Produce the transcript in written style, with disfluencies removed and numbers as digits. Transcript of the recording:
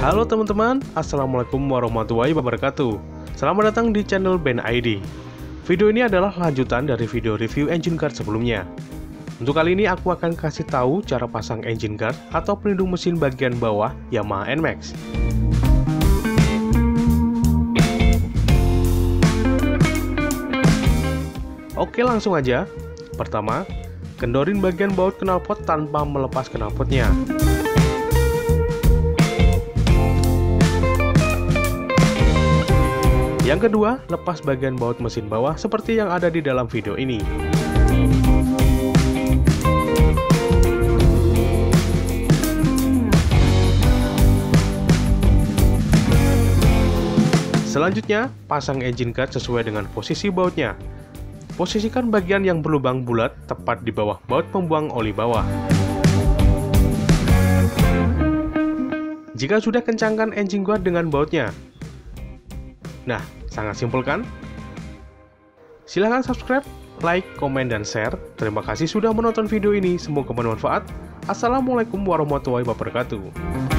Halo teman-teman, Assalamualaikum warahmatullahi wabarakatuh. Selamat datang di channel Ben ID. Video ini adalah lanjutan dari video review engine guard sebelumnya. Untuk kali ini aku akan kasih tahu cara pasang engine guard atau pelindung mesin bagian bawah Yamaha NMAX. Oke, langsung aja. Pertama, kendorin bagian baut knalpot tanpa melepas knalpotnya. Yang kedua, lepas bagian baut mesin bawah seperti yang ada di dalam video ini. Selanjutnya, pasang engine guard sesuai dengan posisi bautnya. Posisikan bagian yang berlubang bulat tepat di bawah baut pembuang oli bawah. Jika sudah, kencangkan engine guard dengan bautnya. Nah, sangat simpel kan? Silahkan subscribe, like, komen, dan share. Terima kasih sudah menonton video ini, semoga bermanfaat. Assalamualaikum warahmatullahi wabarakatuh.